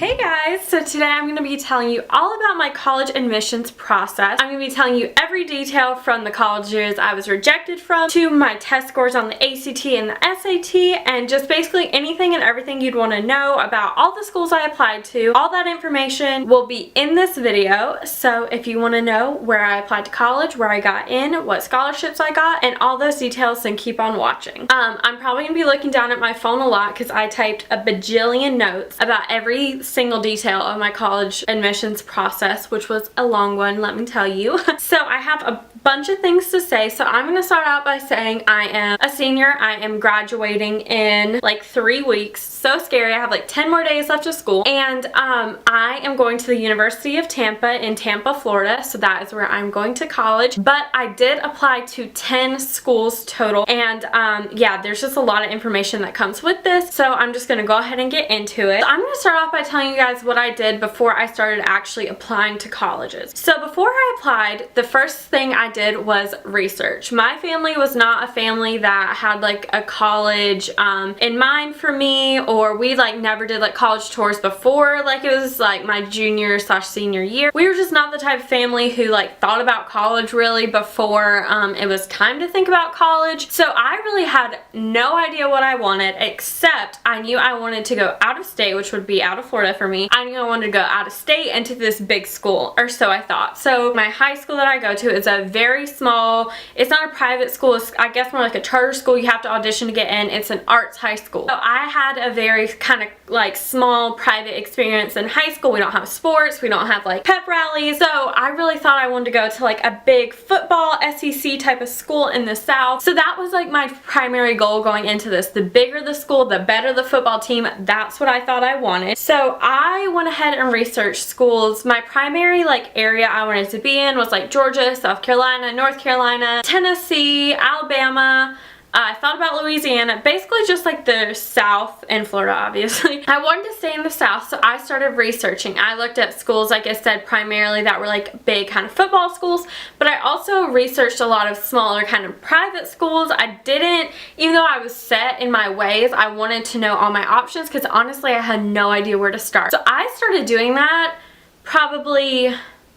Hey guys, so today I'm going to be telling you all about my college admissions process. I'm going to be telling you every detail from the colleges I was rejected from to my test scores on the ACT and the SAT, and just basically anything and everything you'd want to know about all the schools I applied to. All that information will be in this video, so if you want to know where I applied to college, where I got in, what scholarships I got, and all those details, then keep on watching. I'm probably going to be looking down at my phone a lot because I typed a bajillion notes about every single detail of my college admissions process, which was a long one, let me tell you. So I have a bunch of things to say, so I'm going to start out by saying I am a senior. I am graduating in like 3 weeks. So scary. I have like 10 more days left of school, and I am going to the University of Tampa in Tampa, Florida, so that is where I'm going to college. But I did apply to 10 schools total, and yeah, there's just a lot of information that comes with this, so I'm just going to go ahead and get into it. So I'm going to start off by telling you guys what I did before I started actually applying to colleges. So before I applied, the first thing I did was research. My family was not a family that had like a college in mind for me, or we like never did like college tours before, like it was like my junior/senior year. We were just not the type of family who like thought about college really before it was time to think about college. So I really had no idea what I wanted, except I knew I wanted to go out of state, which would be out of Florida for me. I knew I wanted to go out of state into this big school, or so I thought. So my high school that I go to is a very small, it's not a private school, it's I guess more like a charter school. You have to audition to get in. It's an arts high school. So I had a very kind of like small private experience in high school. We don't have sports, we don't have like pep rallies, so I really thought I wanted to go to like a big football SEC type of school in the South. So that was like my primary goal going into this. The bigger the school, the better the football team. That's what I thought I wanted. So I went ahead and researched schools. My primary like area I wanted to be in was like Georgia, South Carolina, North Carolina, Tennessee, Alabama. I thought about Louisiana, basically just like the South and Florida, obviously. I wanted to stay in the South, so I started researching. I looked at schools, like I said, primarily that were like big kind of football schools, but I also researched a lot of smaller kind of private schools. I didn't, even though I was set in my ways, I wanted to know all my options because honestly I had no idea where to start. So I started doing that probably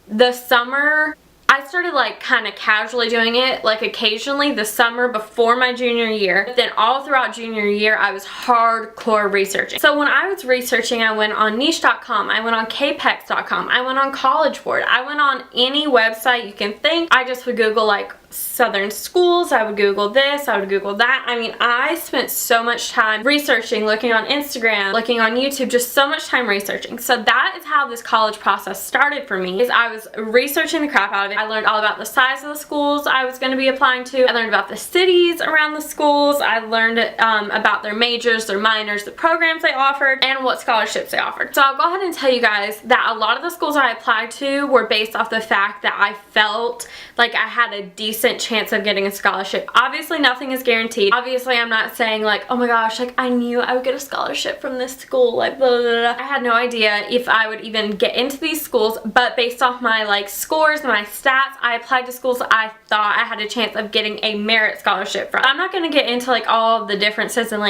the summer. I started like kind of casually doing it like occasionally the summer before my junior year. Then all throughout junior year I was hardcore researching. So when I was researching, I went on niche.com, I went on kpex.com, I went on College Board, I went on any website you can think. I just would Google like Southern schools, I would Google this, I would Google that. I mean, I spent so much time researching, looking on Instagram, looking on YouTube, just so much time researching. So that is how this college process started for me, is I was researching the crap out of it. I learned all about the size of the schools I was going to be applying to. I learned about the cities around the schools. I learned about their majors, their minors, the programs they offered, and what scholarships they offered. So I'll go ahead and tell you guys that a lot of the schools I applied to were based off the fact that I felt like I had a decent chance of getting a scholarship. Obviously nothing is guaranteed. Obviously I'm not saying like, oh my gosh, like I knew I would get a scholarship from this school, like blah, blah, blah. I had no idea if I would even get into these schools, but based off my like scores and my stats, I applied to schools I thought I had a chance of getting a merit scholarship from. I'm not going to get into like all the differences and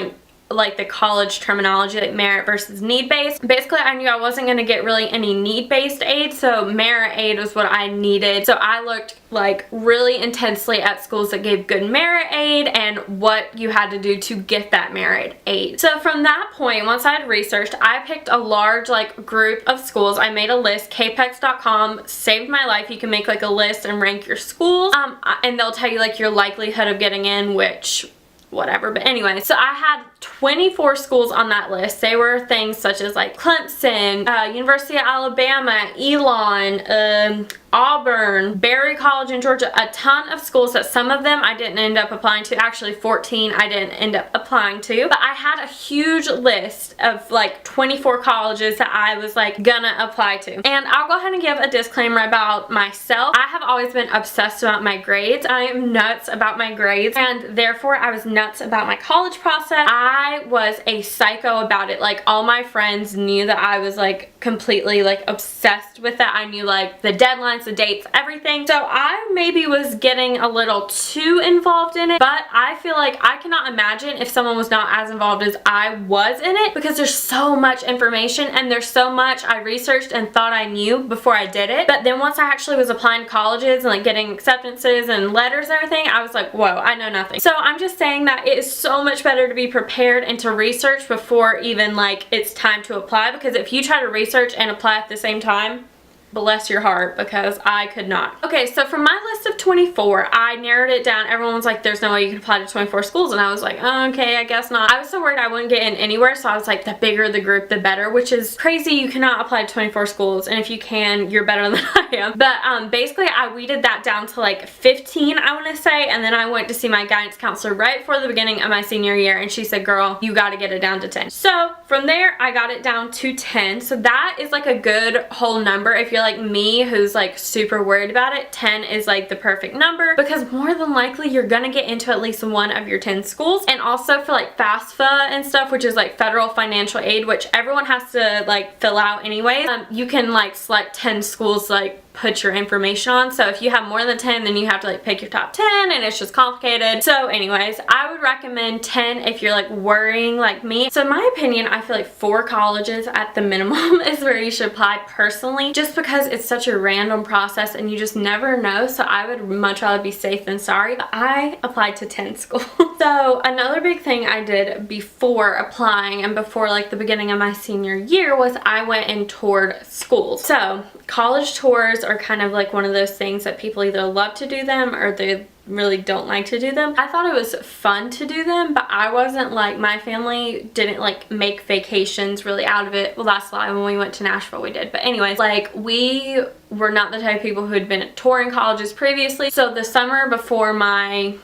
like the college terminology, like merit versus need-based. Basically, I knew I wasn't going to get really any need-based aid, so merit aid was what I needed. So I looked like really intensely at schools that gave good merit aid and what you had to do to get that merit aid. So from that point, once I had researched, I picked a large like group of schools. I made a list. kpex.com saved my life. You can make like a list and rank your schools, and they'll tell you like your likelihood of getting in, which whatever. But anyway, so I had 24 schools on that list. They were things such as like Clemson, University of Alabama, Elon, Auburn, Berry College in Georgia, a ton of schools that some of them I didn't end up applying to. Actually 14 I didn't end up applying to, but I had a huge list of like 24 colleges that I was like gonna apply to. And I'll go ahead and give a disclaimer about myself. I have always been obsessed about my grades. I am nuts about my grades, and therefore I was not nuts about my college process. I was a psycho about it. Like, all my friends knew that I was like completely like obsessed with it. I knew like the deadlines, the dates, everything. So I maybe was getting a little too involved in it, but I feel like I cannot imagine if someone was not as involved as I was in it, because there's so much information and there's so much I researched and thought I knew before I did it. But then once I actually was applying to colleges and like getting acceptances and letters and everything, I was like, whoa, I know nothing. So I'm just saying that it is so much better to be prepared and to research before even like it's time to apply, because if you try to research and apply at the same time, bless your heart, because I could not. Okay, so from my list of 24, I narrowed it down. Everyone was like, there's no way you can apply to 24 schools, and I was like, oh, okay, I guess not. I was so worried I wouldn't get in anywhere, so I was like, the bigger the group, the better, which is crazy. You cannot apply to 24 schools, and if you can, you're better than I am. But basically, I weeded that down to like 15, I want to say, and then I went to see my guidance counselor right before the beginning of my senior year, and she said, girl, you got to get it down to 10. So from there, I got it down to 10. So that is like a good whole number. If you're like me, who's like super worried about it, 10 is like the perfect number, because more than likely you're gonna get into at least one of your 10 schools. And also for like FAFSA and stuff, which is like federal financial aid, which everyone has to like fill out anyway, you can like select 10 schools like put your information on. So if you have more than 10, then you have to like pick your top 10, and it's just complicated. So anyways, I would recommend 10 if you're like worrying like me. So in my opinion, I feel like 4 colleges at the minimum is where you should apply personally, just because it's such a random process and you just never know. So I would much rather be safe than sorry. But I applied to 10 schools. So another big thing I did before applying and before like the beginning of my senior year was I went and toured schools. So college tours are kind of like one of those things that people either love to do them or they really don't like to do them. I thought it was fun to do them, but I wasn't like, my family didn't like make vacations really out of it. Well, that's a lie. When we went to Nashville, we did. But anyways, like, we were not the type of people who had been touring colleges previously. So the summer before my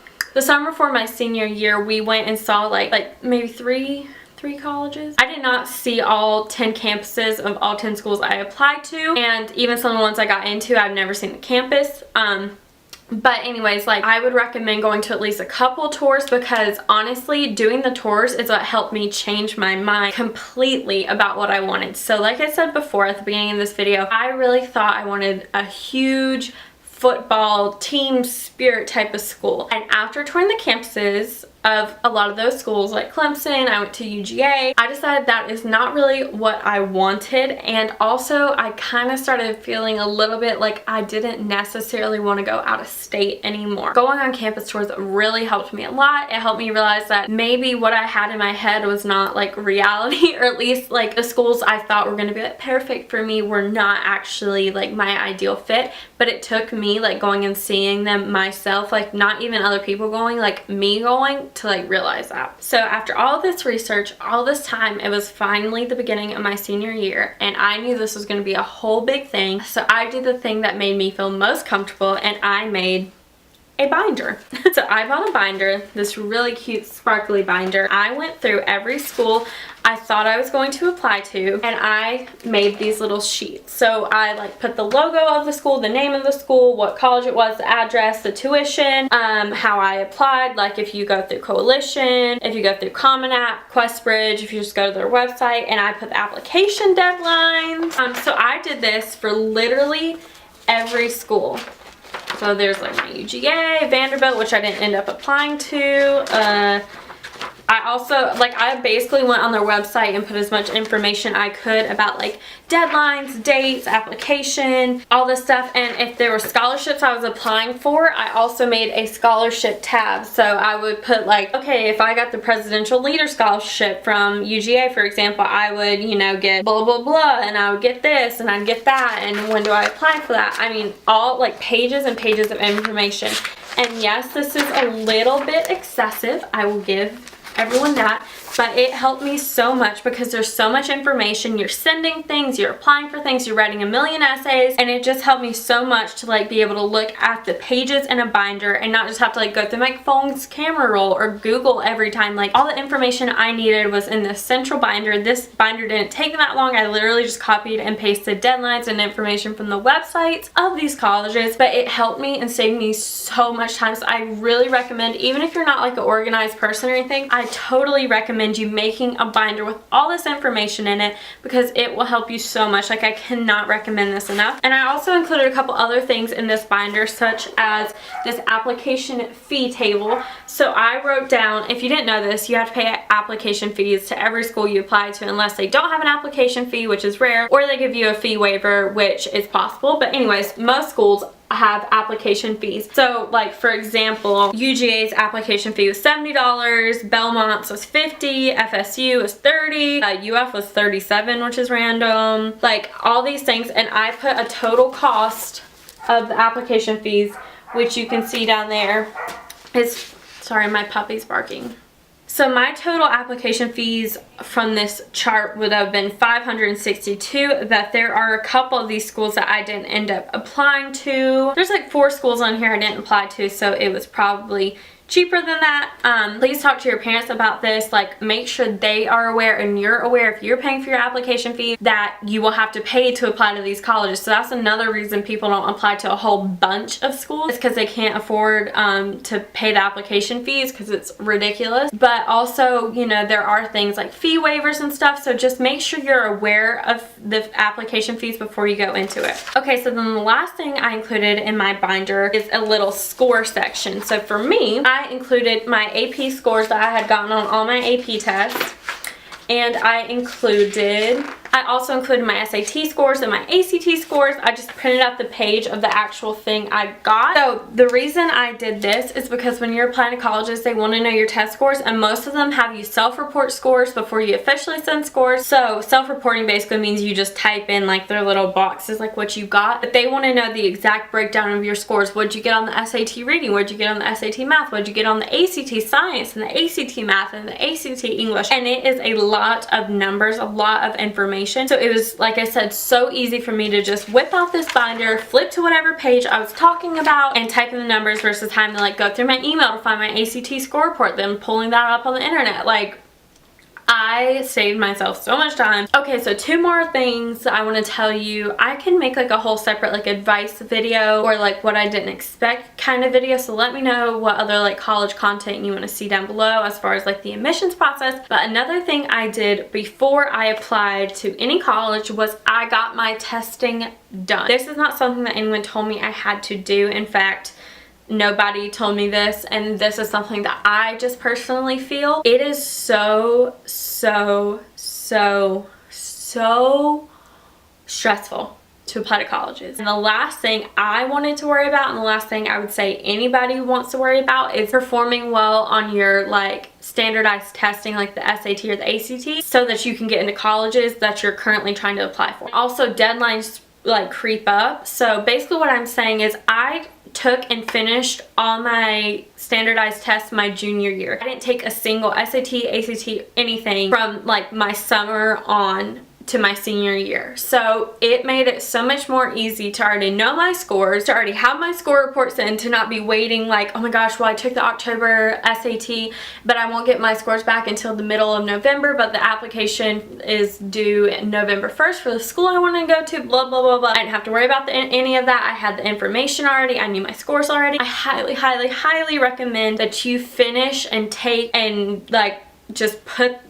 senior year, we went and saw like maybe three colleges. I did not see all 10 campuses of all 10 schools I applied to, and even some of the ones I got into, I've never seen the campus. But anyways, like, I would recommend going to at least a couple tours, because honestly, doing the tours is what helped me change my mind completely about what I wanted. So like I said before at the beginning of this video, I really thought I wanted a huge football team spirit type of school. And after touring the campuses of a lot of those schools like Clemson, I went to UGA, I decided that is not really what I wanted. And also I kind of started feeling a little bit like I didn't necessarily want to go out of state anymore. Going on campus tours really helped me a lot. It helped me realize that maybe what I had in my head was not like reality, or at least like the schools I thought were going to be like perfect for me were not actually like my ideal fit. But it took me like going and seeing them myself, like not even other people going, like me going, to like realize that. So after all this research, all this time, it was finally the beginning of my senior year, and I knew this was going to be a whole big thing. So I did the thing that made me feel most comfortable, and I made a binder. So I bought a binder, this really cute sparkly binder. I went through every school I thought I was going to apply to, and I made these little sheets. So I like put the logo of the school, the name of the school, what college it was, the address, the tuition, how I applied, like if you go through Coalition, if you go through Common App, QuestBridge, if you just go to their website, and I put the application deadlines. So I did this for literally every school. So there's like my UGA, Vanderbilt, which I didn't end up applying to. I also, like, I basically went on their website and put as much information I could about like deadlines, dates, application, all this stuff. And if there were scholarships I was applying for, I also made a scholarship tab. So I would put like, okay, if I got the Presidential Leader Scholarship from UGA, for example, I would, you know, get blah, blah, blah, and I would get this, and I'd get that, and when do I apply for that? I mean, all like pages and pages of information. And yes, this is a little bit excessive, I will give everyone that, but it helped me so much because there's so much information. You're sending things, you're applying for things, you're writing a million essays, and it just helped me so much to like be able to look at the pages in a binder and not just have to like go through my phone's camera roll or Google every time. Like all the information I needed was in this central binder. This binder didn't take that long. I literally just copied and pasted deadlines and information from the websites of these colleges, but it helped me and saved me so much time. So I really recommend, even if you're not like an organized person or anything, I totally recommend you making a binder with all this information in it because it will help you so much. Like I cannot recommend this enough. And I also included a couple other things in this binder, such as this application fee table. So I wrote down, if you didn't know this, you have to pay application fees to every school you apply to unless they don't have an application fee, which is rare, or they give you a fee waiver, which is possible. But anyways, most schools have application fees. So like for example, UGA's application fee was $70, Belmont's was $50, FSU was $30, UF was $37, which is random. Like all these things, and I put a total cost of the application fees, which you can see down there is, sorry, my puppy's barking. So my total application fees from this chart would have been $562, that there are a couple of these schools that I didn't end up applying to. There's like 4 schools on here I didn't apply to, so it was probably cheaper than that. Please talk to your parents about this. Like make sure they are aware and you're aware, if you're paying for your application fee, that you will have to pay to apply to these colleges. So that's another reason people don't apply to a whole bunch of schools. It's because they can't afford to pay the application fees because it's ridiculous. But also, you know, there are things like fee waivers and stuff, so just make sure you're aware of the application fees before you go into it. Okay, so then the last thing I included in my binder is a little score section. So for me, I included my AP scores that I had gotten on all my AP tests, and I also included my SAT scores and my ACT scores. I just printed out the page of the actual thing I got. So the reason I did this is because when you're applying to colleges, they want to know your test scores, and most of them have you self-report scores before you officially send scores. So self-reporting basically means you just type in like their little boxes, like what you got, but they want to know the exact breakdown of your scores. What'd you get on the SAT reading? What'd you get on the SAT math? What'd you get on the ACT science and the ACT math and the ACT English? And it is a lot of numbers, a lot of information. So it was, like I said, so easy for me to just whip out this binder, flip to whatever page I was talking about, and type in the numbers versus having to like go through my email to find my ACT score report, then pulling that up on the internet. Like, I saved myself so much time. Okay, so 2 more things I want to tell you. I can make like a whole separate like advice video or like what I didn't expect kind of video, so let me know what other like college content you want to see down below as far as like the admissions process. But another thing I did before I applied to any college was I got my testing done. This is not something that anyone told me I had to do. In fact, nobody told me this, and this is something that I just personally feel. It is so stressful to apply to colleges. And the last thing I wanted to worry about, and the last thing I would say anybody wants to worry about, is performing well on your like standardized testing like the SAT or the ACT so that you can get into colleges that you're currently trying to apply for. Also, deadlines like creep up. So basically what I'm saying is I took and finished all my standardized tests my junior year. I didn't take a single SAT, ACT, anything from like my summer on to my senior year. So it made it so much more easy to already know my scores, to already have my score reports in, to not be waiting like, oh my gosh, well I took the October SAT but I won't get my scores back until the middle of November, but the application is due November 1st for the school I want to go to, blah blah blah blah. I didn't have to worry about any of that. I had the information already. I knew my scores already. I highly recommend that you finish and take and like just put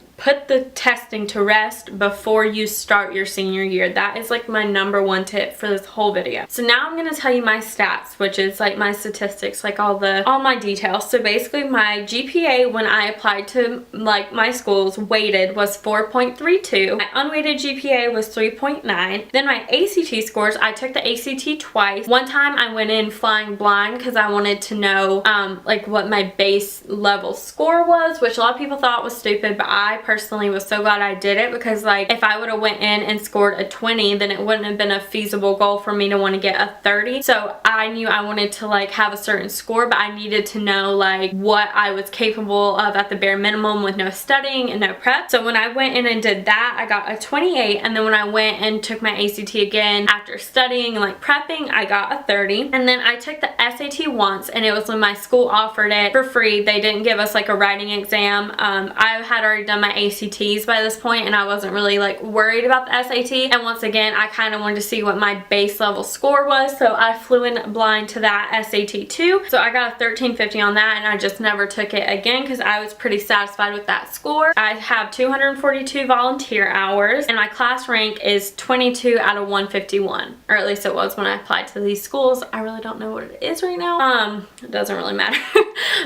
the testing to rest before you start your senior year. That is like my #1 tip for this whole video. So now I'm gonna tell you my stats, which is like my statistics, like all my details. So basically my GPA when I applied to like my schools weighted was 4.32. My unweighted GPA was 3.9. Then my ACT scores, I took the ACT twice. One time I went in flying blind because I wanted to know like what my base level score was, which a lot of people thought was stupid, but I personally was so glad I did it, because like if I would have went in and scored a 20, then it wouldn't have been a feasible goal for me to want to get a 30. So I knew I wanted to like have a certain score, but I needed to know like what I was capable of at the bare minimum with no studying and no prep. So when I went in and did that, I got a 28, and then when I went and took my ACT again after studying and like prepping, I got a 30. And then I took the SAT once, and it was when my school offered it for free. They didn't give us like a writing exam. I had already done my ACTs by this point, and I wasn't really like worried about the SAT. And once again, I kind of wanted to see what my base level score was, so I flew in blind to that SAT too. So I got a 1350 on that, and I just never took it again because I was pretty satisfied with that score. I have 242 volunteer hours, and my class rank is 22 out of 151, or at least it was when I applied to these schools. I really don't know what it is right now. It doesn't really matter.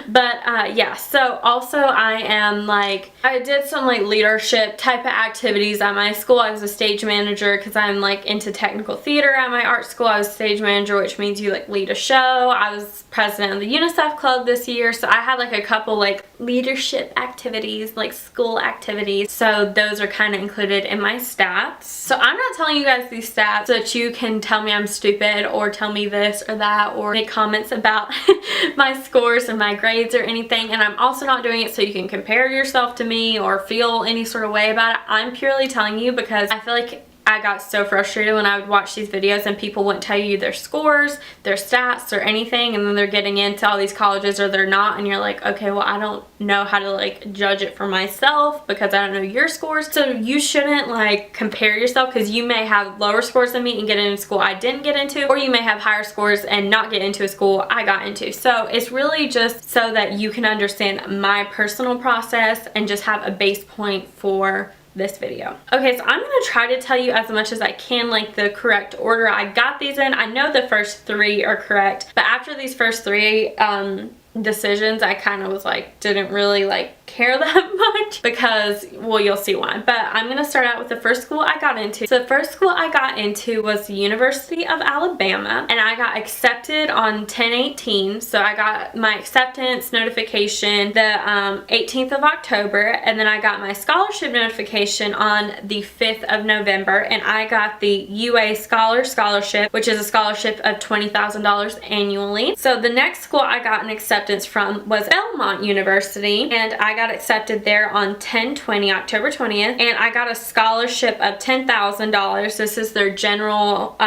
But yeah, so also I am like, I did some like leadership type of activities at my school. I was a stage manager because I'm like into technical theater at my art school. I was stage manager, which means you like lead a show. I was president of the UNICEF club this year, so I had like a couple like leadership activities, like school activities, so those are kind of included in my stats. So I'm not telling you guys these stats so that you can tell me I'm stupid or tell me this or that or make comments about my scores and my grades or anything, and I'm also not doing it so you can compare yourself to me or feel any sort of way about it. I'm purely telling you because I feel like I got so frustrated when I would watch these videos and people wouldn't tell you their scores, their stats, or anything, and then they're getting into all these colleges or they're not, and you're like, okay, well, I don't know how to like judge it for myself because I don't know your scores. So you shouldn't like compare yourself, because you may have lower scores than me and get into school I didn't get into, or you may have higher scores and not get into a school I got into. So it's really just so that you can understand my personal process and just have a base point for this video. Okay, so I'm gonna try to tell you as much as I can like the correct order I got these in. I know the first three are correct, but after these first three decisions, I kind of was like, didn't really like care that much because, well, you'll see why. But I'm gonna start out with the first school I got into. So the first school I got into was the University of Alabama, and I got accepted on 10/18. So I got my acceptance notification the 18th of October, and then I got my scholarship notification on the 5th of November, and I got the UA Scholarship, which is a scholarship of $20,000 annually. So the next school I got an acceptance from was Belmont University, and I got accepted there on 10/20, October 20th, and I got a scholarship of $10,000. This is their general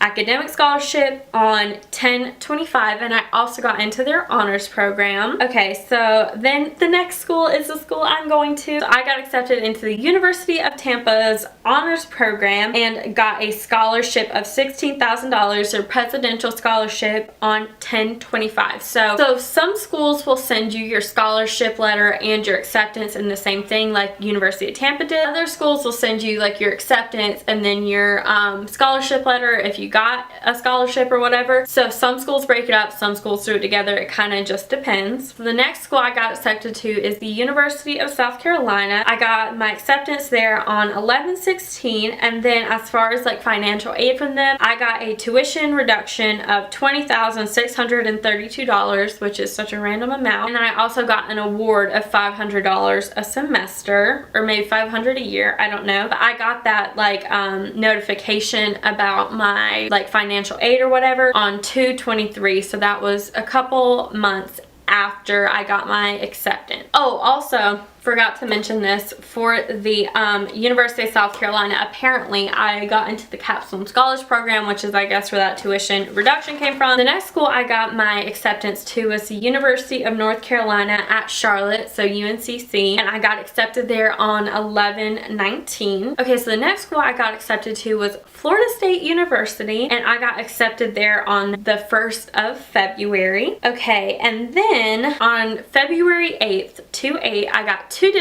academic scholarship on 10/25, and I also got into their honors program. Okay, so then the next school is the school I'm going to. So I got accepted into the University of Tampa's honors program and got a scholarship of $16,000, their presidential scholarship, on 10/25. So some schools will send you your scholarship letter and your acceptance in the same thing, like University of Tampa did. Other schools will send you like your acceptance and then your scholarship letter if you got a scholarship or whatever. So some schools break it up, some schools do it together. It kind of just depends. So the next school I got accepted to is the University of South Carolina. I got my acceptance there on 11/16, and then as far as like financial aid from them, I got a tuition reduction of $20,632, which is such a random amount. And then I also got an award of $500 a semester, or maybe $500 a year, I don't know. But I got that like notification about my like financial aid or whatever on 2/23, so that was a couple months after I got my acceptance. Oh, also forgot to mention this, for the University of South Carolina, apparently I got into the Capstone Scholars Program, which is I guess where that tuition reduction came from. The next school I got my acceptance to was the University of North Carolina at Charlotte, so UNCC, and I got accepted there on 11/19. Okay, so the next school I got accepted to was Florida State University, and I got accepted there on the 1st of February. Okay, and then on February 8th, 2/8, I got two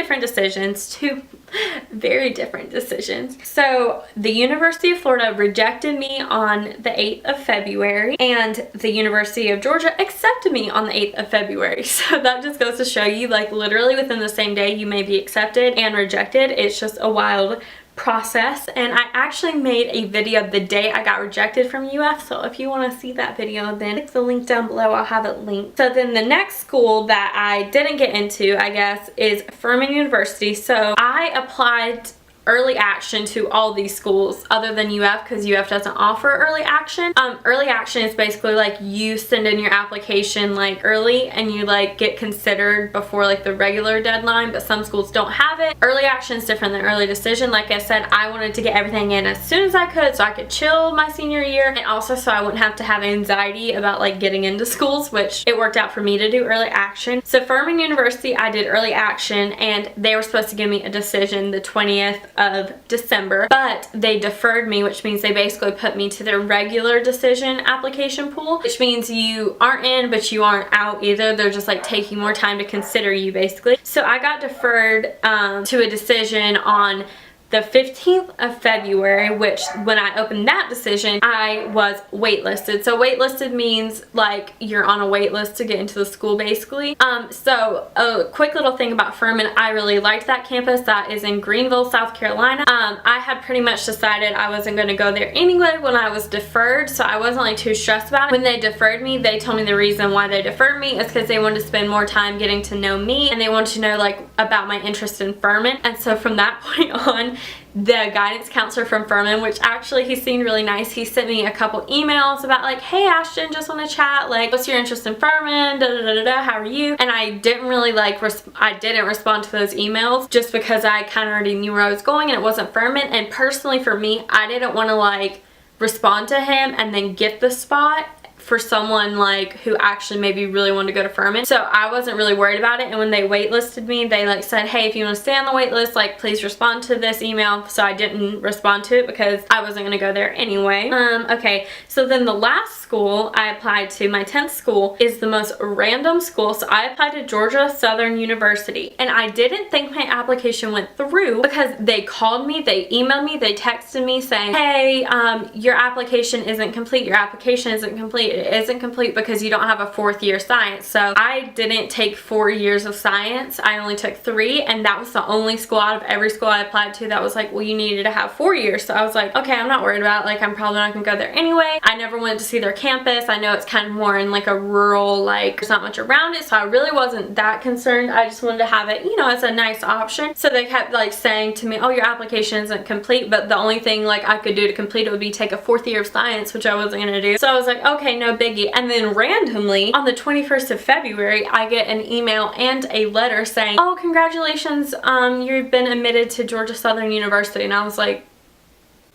very different decisions. So the University of Florida rejected me on the 8th of February, and the University of Georgia accepted me on the 8th of February. So that just goes to show you, like, literally within the same day you may be accepted and rejected. It's just a wild process, and I actually made a video the day I got rejected from UF, so if you want to see that video, then click the link down below. I'll have it linked. So then the next school that I didn't get into, I guess, is Furman University. So I applied early action to all these schools other than UF, because UF doesn't offer early action. Early action is basically like you send in your application like early and you like get considered before like the regular deadline, but some schools don't have it. Early action is different than early decision. Like I said, I wanted to get everything in as soon as I could so I could chill my senior year, and also so I wouldn't have to have anxiety about like getting into schools, which it worked out for me to do early action. So Furman University, I did early action, and they were supposed to give me a decision the 20th of December, but they deferred me, which means they basically put me to their regular decision application pool, which means you aren't in but you aren't out either. They're just like taking more time to consider you basically. So I got deferred to a decision on the 15th of February, which when I opened that decision, I was waitlisted. So waitlisted means like you're on a wait list to get into the school basically. So a quick little thing about Furman, I really liked that campus. That is in Greenville, South Carolina. I had pretty much decided I wasn't going to go there anyway when I was deferred, so I wasn't like too stressed about it. When they deferred me, they told me the reason why they deferred me is because they wanted to spend more time getting to know me, and they wanted to know like about my interest in Furman. And so from that point on, the guidance counselor from Furman, which actually he seemed really nice, he sent me a couple emails about like, hey Ashton, just want to chat, like what's your interest in Furman, da da da da da, how are you? And I didn't really like I didn't respond to those emails just because I kind of already knew where I was going and it wasn't Furman. And personally for me, I didn't want to like respond to him and then get the spot for someone like who actually maybe really wanted to go to Furman. So I wasn't really worried about it, and when they waitlisted me, they like said, hey, if you want to stay on the wait list, like please respond to this email. So I didn't respond to it because I wasn't going to go there anyway. Okay, so then the last school I applied to, my 10th school, is the most random school. So I applied to Georgia Southern University, and I didn't think my application went through because they called me, they emailed me, they texted me saying, hey, your application isn't complete, your application isn't complete. It isn't complete because you don't have a 4th year science. So I didn't take 4 years of science, I only took 3, and that was the only school out of every school I applied to that was like, well, you needed to have 4 years. So I was like, okay, I'm not worried about it, like I'm probably not gonna go there anyway. I never went to see their campus. I know it's kind of more in like a rural, like there's not much around it, so I really wasn't that concerned. I just wanted to have it, you know, as a nice option. So they kept like saying to me, oh, your application isn't complete, but the only thing like I could do to complete it would be take a 4th year of science, which I wasn't gonna do. So I was like, okay, no biggie. And then randomly on the 21st of February, I get an email and a letter saying, oh, congratulations, you've been admitted to Georgia Southern University. And I was like,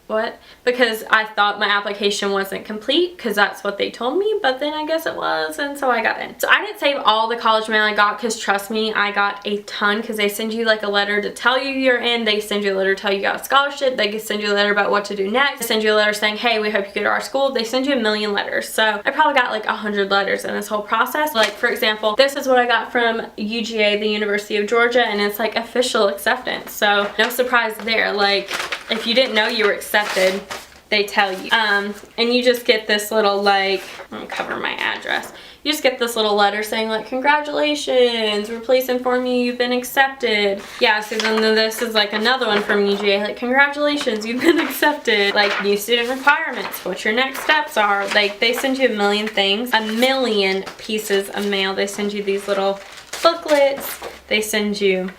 what? Because I thought my application wasn't complete because that's what they told me, but then I guess it was, and so I got in. So I didn't save all the college mail I got because trust me, I got a ton, because they send you like a letter to tell you you're in, they send you a letter to tell you got a scholarship, they send you a letter about what to do next, they send you a letter saying, hey, we hope you go to our school. They send you a million letters. So I probably got like 100 letters in this whole process. Like for example, this is what I got from UGA, the University of Georgia, and it's like official acceptance. So no surprise there. Like if you didn't know you were accepted, they tell you. And you just get this little like, I'm gonna cover my address. You just get this little letter saying like, congratulations, we're pleased to inform you you've been accepted. Yeah, so then this is like another one from UGA, like, congratulations, you've been accepted. Like, new student requirements, what your next steps are. Like, they send you a million things, a million pieces of mail. They send you these little booklets, they send you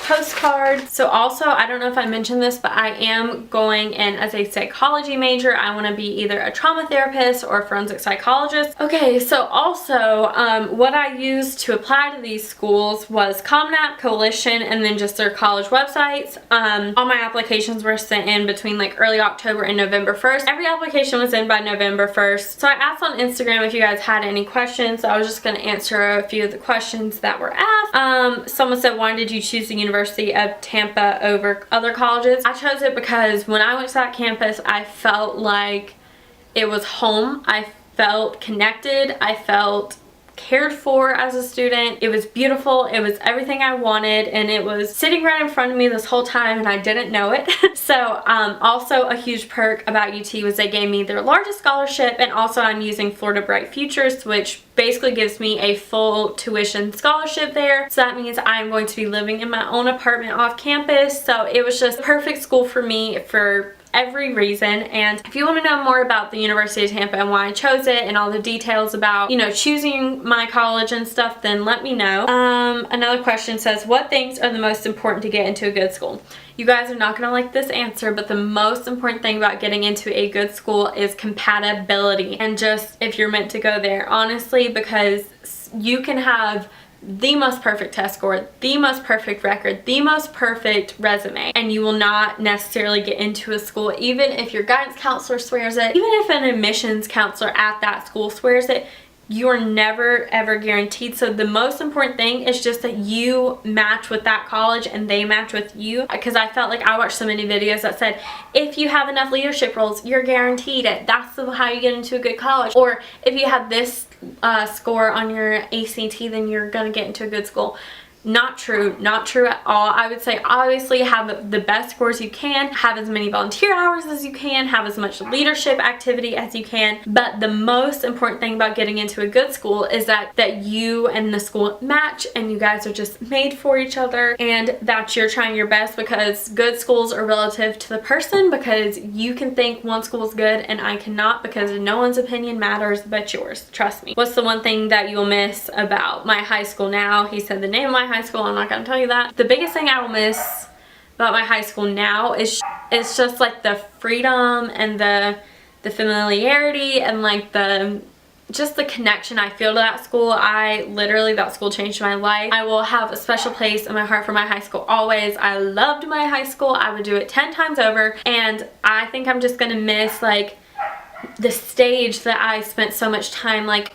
postcard. So also, I don't know if I mentioned this, but I am going in as a psychology major. I want to be either a trauma therapist or a forensic psychologist. Okay, so also what I used to apply to these schools was Common App, Coalition, and then just their college websites. All my applications were sent in between like early October and November 1st. Every application was in by November 1st. So I asked on Instagram if you guys had any questions. So I was just going to answer a few of the questions that were asked. Someone said, why did you choose the University of Tampa over other colleges? I chose it because when I went to that campus, I felt like it was home. I felt connected. I felt cared for as a student. It was beautiful. It was everything I wanted, and it was sitting right in front of me this whole time, and I didn't know it. So also a huge perk about UT was they gave me their largest scholarship, and also I'm using Florida Bright Futures, which basically gives me a full tuition scholarship there. So that means I'm going to be living in my own apartment off campus. So it was just a perfect school for me for every reason. And if you want to know more about the University of Tampa and why I chose it and all the details about, you know, choosing my college and stuff, then let me know. Another question says, what things are the most important to get into a good school? You guys are not going to like this answer, but the most important thing about getting into a good school is compatibility, and just if you're meant to go there, honestly, because you can have the most perfect test score, the most perfect record, the most perfect resume, and you will not necessarily get into a school, even if your guidance counselor swears it, even if an admissions counselor at that school swears it. You are never ever guaranteed. So the most important thing is just that you match with that college and they match with you, because I felt like I watched so many videos that said if you have enough leadership roles, you're guaranteed it. That's how you get into a good college. Or if you have this score on your ACT, then you're gonna get into a good school. Not true. Not true at all. I would say obviously have the best scores you can, have as many volunteer hours as you can, have as much leadership activity as you can, but the most important thing about getting into a good school is that you and the school match, and you guys are just made for each other, and that you're trying your best, because good schools are relative to the person, because you can think one school is good and I cannot, because no one's opinion matters but yours. Trust me. What's the one thing that you'll miss about my high school now? He said the name of my high school. I'm not gonna tell you that. The biggest thing I will miss about my high school now is just like the freedom and the familiarity and like just the connection I feel to that school. That school changed my life. I will have a special place in my heart for my high school always. I loved my high school. I would do it 10 times over, and I think I'm just gonna miss like the stage that I spent so much time like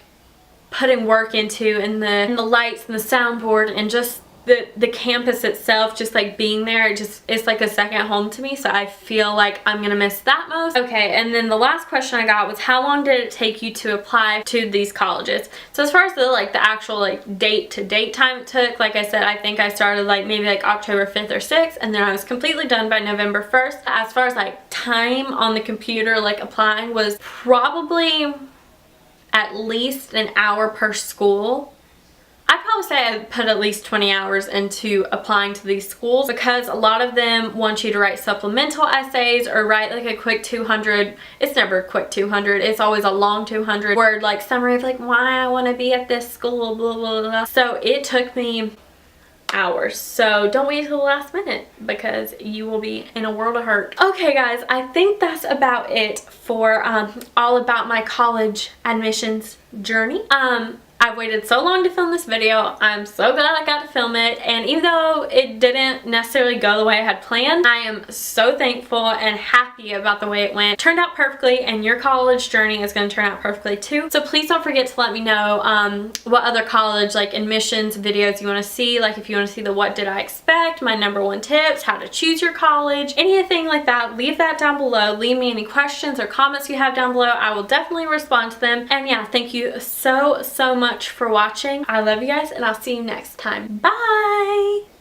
putting work into, and the lights and the soundboard and just the campus itself, just like being there, it's like a second home to me. So I feel like I'm gonna miss that most. Okay, and then the last question I got was, how long did it take you to apply to these colleges? So as far as the actual like date to date time it took, like I said, I think I started like maybe like October 5th or 6th, and then I was completely done by November 1st. As far as like time on the computer like applying was probably at least an hour per school. I'd probably say I put at least 20 hours into applying to these schools, because a lot of them want you to write supplemental essays or write like a quick 200, it's never a quick 200, it's always a long 200 word like summary of like why I want to be at this school, blah blah blah. So it took me hours. So don't wait till the last minute, because you will be in a world of hurt. Okay guys, I think that's about it for all about my college admissions journey. I've waited so long to film this video. I'm so glad I got to film it, and even though it didn't necessarily go the way I had planned, I am so thankful and happy about the way it went. It turned out perfectly, and your college journey is going to turn out perfectly too. So please don't forget to let me know what other college like admissions videos you want to see. Like if you want to see the what did I expect, my #1 tips, how to choose your college, anything like that, leave that down below. Leave me any questions or comments you have down below. I will definitely respond to them. And yeah, thank you so much for watching. I love you guys, and I'll see you next time. Bye!